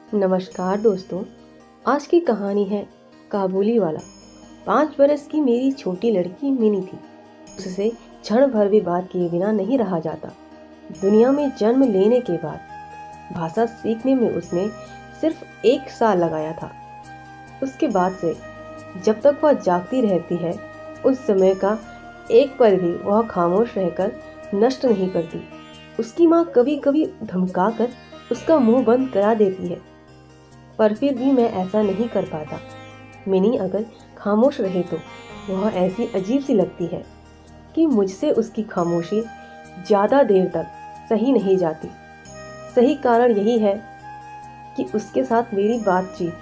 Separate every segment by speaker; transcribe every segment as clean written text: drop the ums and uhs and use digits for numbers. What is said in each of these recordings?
Speaker 1: नमस्कार दोस्तों। आज की कहानी है काबुली वाला। 5 बरस की मेरी छोटी लड़की मिनी थी। उससे क्षण भर भी बात किए बिना नहीं रहा जाता। दुनिया में जन्म लेने के बाद भाषा सीखने में उसने सिर्फ 1 साल लगाया था। उसके बाद से जब तक वह जागती रहती है, उस समय का एक पल भी वह खामोश रहकर नष्ट नहीं करती। उसकी माँ कभी कभी धमकाकर उसका मुंह बंद करा देती है, पर फिर भी मैं ऐसा नहीं कर पाता। मिनी अगर खामोश रहे तो वह ऐसी अजीब सी लगती है कि मुझसे उसकी खामोशी ज़्यादा देर तक सही नहीं जाती। सही कारण यही है कि उसके साथ मेरी बातचीत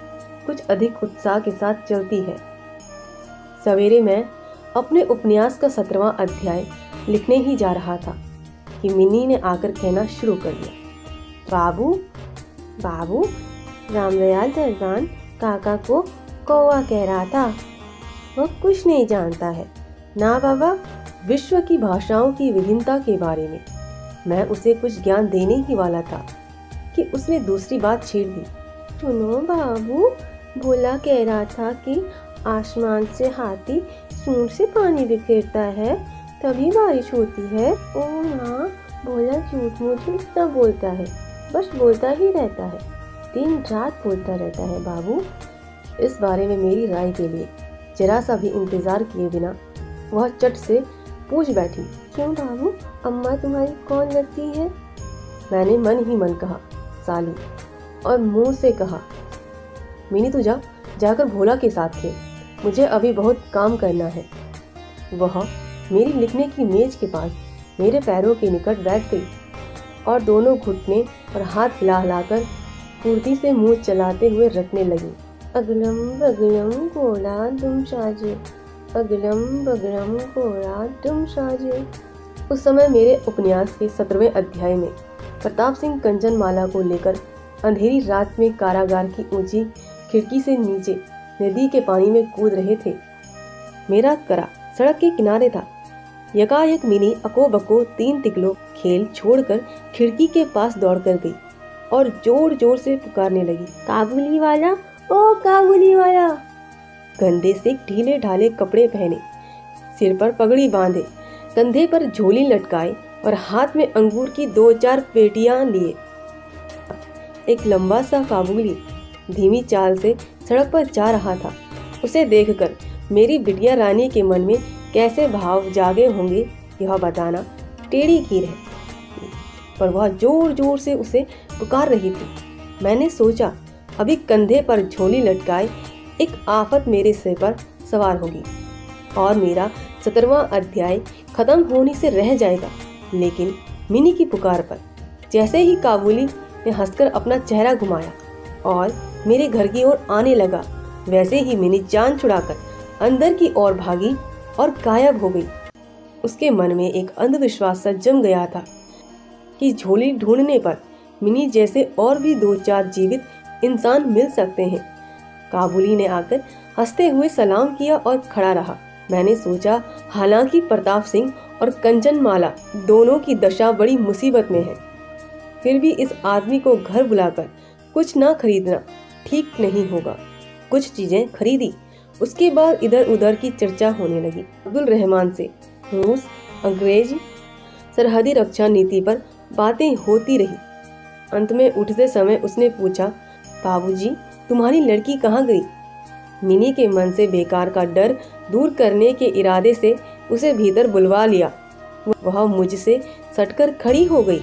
Speaker 1: कुछ अधिक उत्साह के साथ चलती है। सवेरे मैं अपने उपन्यास का 17वां अध्याय लिखने ही जा रहा था कि मिनी ने आकर कहना शुरू कर दिया, बाबू बाबू, रामदयाल दरबान काका को कौवा कह रहा था। वह कुछ नहीं जानता है ना बाबा, विश्व की भाषाओं की विभिन्नता के बारे में। मैं उसे कुछ ज्ञान देने ही वाला था कि उसने दूसरी बात छेड़ दी। सुनो बाबू, भोला कह रहा था कि आसमान से हाथी सूंड से पानी बिखेरता है तभी बारिश होती है। ओ माँ, भोला झूठ मूठ इतना बोलता है, बस बोलता ही रहता है, दिन रात बोलता रहता है बाबू। इस बारे में मेरी राय के लिए जरा सा भी इंतजार किए बिना वह चट से पूछ बैठी, क्यों बाबू, अम्मा तुम्हारी कौन लगती है? मैंने मन ही मन कहा, साली, और मुंह से कहा, मिनी तू जाकर भोला के साथ खेल, मुझे अभी बहुत काम करना है। वह मेरी लिखने की मेज के पास मेरे पैरों के निकट बैठ गई और दोनों घुटने और हाथ हिला हिलाकर फुर्ती से मुंह चलाते हुए रटने लगी। अगलम बगलम घोड़ा तुम साजे, अगलम बगलम घोड़ा तुम साजे। उस समय मेरे उपन्यास के 17वें अध्याय में प्रताप सिंह कंचनमाला को लेकर अंधेरी रात में कारागार की ऊंची खिड़की से नीचे नदी के पानी में कूद रहे थे। मेरा करा सड़क के किनारे था। यकायक मिनी अको बको 3 तिकलो खेल छोड़कर खिड़की के पास दौड़कर गई और जोर जोर से पुकारने लगी, काबुली वाला, ओ काबुली वाला। गंदे से ढीले ढाले कपड़े पहने, सिर पर पगड़ी बांधे, कंधे पर झोली लटकाए और हाथ में अंगूर की 2-4 पेटियां लिए एक लंबा सा काबुली धीमी चाल से सड़क पर जा रहा था। उसे देखकर मेरी बिटिया रानी के मन में कैसे भाव जागे होंगे यह बताना टेढ़ी खीर है, पर वह जोर जोर से उसे पुकार रही थी। मैंने सोचा अभी कंधे पर झोली लटकाए एक आफत मेरे सिर पर सवार होगी और मेरा 17वां अध्याय खत्म होने से रह जाएगा। लेकिन मिनी की पुकार पर जैसे ही काबुली ने हंसकर अपना चेहरा घुमाया और मेरे घर की ओर आने लगा, वैसे ही मिनी जान छुड़ाकर अंदर की ओर भागी और गायब हो गई। उसके मन में एक अंधविश्वास सा जम गया था कि झोली ढूंढने पर मिनी जैसे और भी 2-4 जीवित इंसान मिल सकते हैं। काबुली ने आकर हंसते हुए सलाम किया और खड़ा रहा। मैंने सोचा हालांकि प्रताप सिंह और कंचनमाला दोनों की दशा बड़ी मुसीबत में है, फिर भी इस आदमी को घर बुलाकर कुछ ना खरीदना ठीक नहीं होगा। कुछ चीजें खरीदी। उसके बाद इधर उधर की चर्चा होने लगी। अब्दुल रहमान से रूस, अंग्रेज, सरहदी रक्षा नीति पर बातें होती रही। अंत में उठते समय उसने पूछा, बाबूजी, तुम्हारी लड़की कहाँ गई? मिनी के मन से बेकार का डर दूर करने के इरादे से उसे भीतर बुलवा लिया। वह मुझसे सटकर खड़ी हो गई।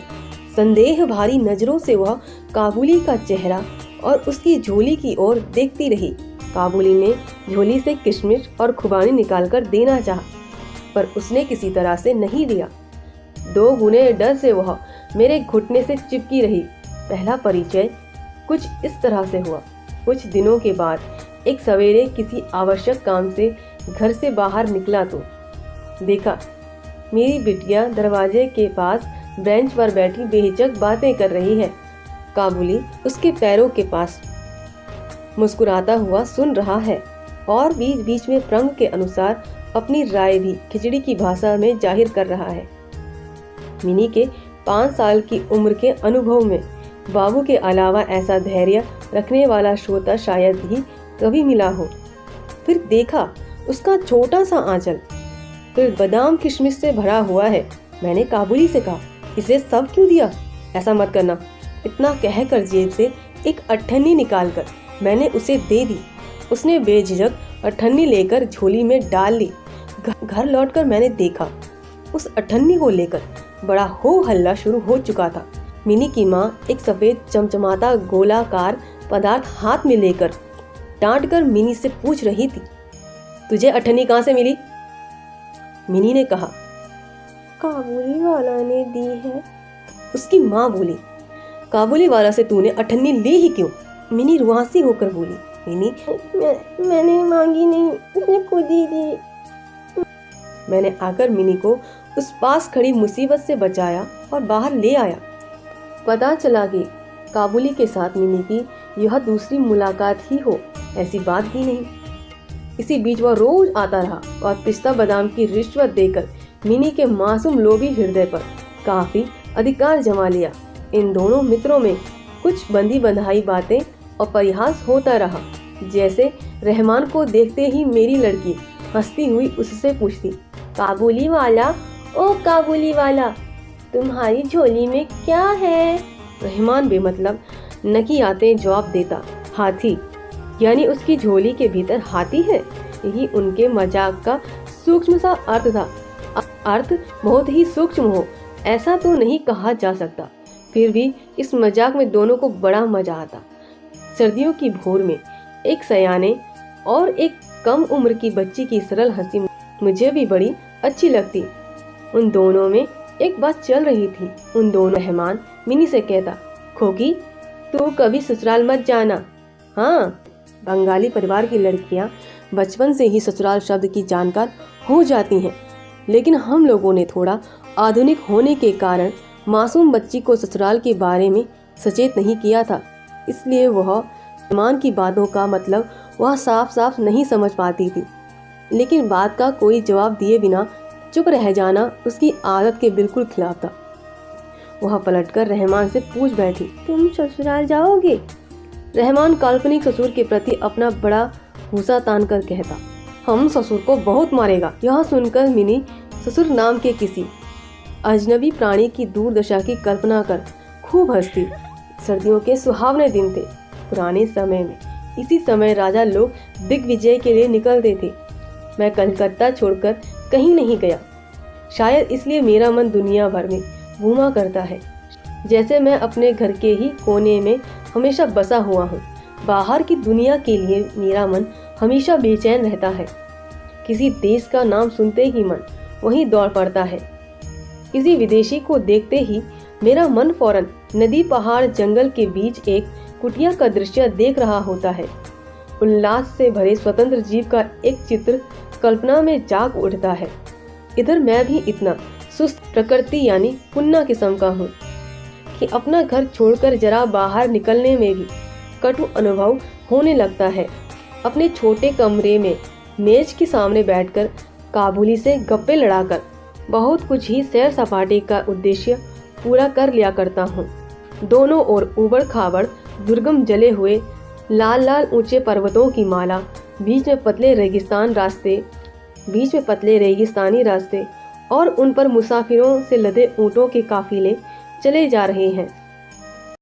Speaker 1: संदेह भारी नजरों से वह काबुली का चेहरा और उसकी झोली की ओर देखती रही। काबुली ने झोली से किशमिश और खुबानी निकालकर देना चाहा, पर उसने किसी तरह से नहीं दिया। 2 गुने डर से वह मेरे घुटने से चिपकी रही। पहला परिचय कुछ इस तरह से हुआ। कुछ दिनों के बाद एक सवेरे किसी आवश्यक काम से घर से बाहर निकला तो देखा मेरी बिटिया दरवाजे के पास बेंच पर बैठी बेहिचक बातें कर रही है। काबुली उसके पैरों के पास मुस्कुराता हुआ सुन रहा है और बीच बीच में प्रंग के अनुसार अपनी राय भी खिचड़ी की भाषा में जाहिर कर रहा है। मिनी के 5 साल की उम्र के अनुभव में बाबू के अलावा ऐसा धैर्य रखने वाला श्रोता शायद ही कभी मिला हो। फिर देखा उसका छोटा सा आंचल फिर बादाम किशमिश से भरा हुआ है। मैंने काबुली से कहा, इसे सब क्यों दिया? ऐसा मत करना। इतना कहकर जेब से एक अठन्नी निकालकर मैंने उसे दे दी। उसने बेझिझक अठन्नी लेकर झोली में डाल ली। घर लौटकर मैंने देखा उस अठन्नी को लेकर बड़ा हो हल्ला शुरू हो चुका था। मिनी की माँ एक सफेद चमचमाता गोलाकार पदार्थ हाथ में लेकर डांट कर मिनी से पूछ रही थी, तुझे अठन्नी कहाँ से मिली? मिनी ने कहा, काबुली वाला ने दी है। उसकी माँ बोली, काबुली वाला से तूने अठन्नी ली ही क्यों? मिनी रुआसी होकर बोली, मिनी मैंने मांगी नहीं, उसने खुद ही दी। मैंने आकर मिनी को उस पास खड़ी मुसीबत से बचाया और बाहर ले आया। पता चला कि काबुली के साथ मिनी की यह दूसरी मुलाकात ही हो, ऐसी बात भी नहीं। इसी बीच वह रोज आता रहा और पिस्ता बादाम की रिश्वत देकर मिनी के मासूम लोभी हृदय पर काफी अधिकार जमा लिया। इन दोनों मित्रों में कुछ बंधी बंधाई बातें और परिहास होता रहा। जैसे रहमान को देखते ही मेरी लड़की हंसती हुई उससे पूछती, काबुली वाला, ओ काबुली वाला, तुम्हारी झोली में क्या है? रहमान बेमतलब नकी आते जवाब देता, हाथी। यानी उसकी झोली के भीतर हाथी है। यही उनके मजाक का सूक्ष्म सा अर्थ था। अर्थ बहुत ही सूक्ष्म हो ऐसा तो नहीं कहा जा सकता, फिर भी इस मजाक में दोनों को बड़ा मजा आता। सर्दियों की भोर में एक सयाने और एक कम उम्र की बच्ची की सरल हंसी मुझे भी बड़ी अच्छी लगती। उन दोनों में एक बात चल रही थी। उन दोनों रहमान मिनी से कहता, खोकी तू कभी ससुराल मत जाना। हाँ, बंगाली परिवार की लड़कियां बचपन से ही ससुराल शब्द की जानकार हो जाती हैं, लेकिन हम लोगों ने थोड़ा आधुनिक होने के कारण मासूम बच्ची को ससुराल के बारे में सचेत नहीं किया था। इसलिए वह रहमान की बातों का मतलब वह साफ साफ नहीं समझ पाती थी। लेकिन बात का कोई जवाब दिए बिना चुप रह जाना उसकी आदत के बिल्कुल खिलाफ था। वह पलटकर रहमान से पूछ बैठी, तुम ससुराल जाओगे? रहमान काल्पनिक ससुर के प्रति अपना बड़ा गुस्सा तान कर कहता, हम ससुर को बहुत मारेगा। यह सुनकर मिनी ससुर नाम के किसी अजनबी प्राणी की दुर्दशा की कल्पना कर खूब हंसती। सर्दियों के सुहावने दिन थे। पुराने समय में इसी समय राजा लोग दिग्विजय के लिए निकलते थे। मैं कलकत्ता छोड़कर कहीं नहीं गया, शायद इसलिए मेरा मन दुनिया भर में घूमा करता है, जैसे मैं अपने घर के ही कोने में हमेशा बसा हुआ हूँ। बाहर की दुनिया के लिए मेरा मन हमेशा बेचैन रहता है। किसी देश का नाम सुनते ही मन वहीं दौड़ पड़ता है। किसी विदेशी को देखते ही मेरा मन फौरन नदी, पहाड़, जंगल के बीच एक कुटिया का दृश्य देख रहा होता है। उल्लास से भरे स्वतंत्र जीव का एक चित्र कल्पना में जाग उठता है। इधर मैं भी इतना सुस्त प्रकृति यानी पुन्ना किस्म का हूँ कि अपना घर छोड़कर जरा बाहर निकलने में भी कटु अनुभव होने लगता है। अपने छोटे कमरे में मेज के सामने बैठकर काबुली से गप्पे लड़ाकर बहुत कुछ ही सैर सपाटे का उद्देश्य पूरा कर लिया करता हूँ। दोनों ओर उबड़ खाबड़ दुर्गम जले हुए लाल लाल ऊंचे पर्वतों की माला, बीच में पतले रेगिस्तानी रास्ते और उन पर मुसाफिरों से लदे ऊँटों के काफिले चले जा रहे हैं।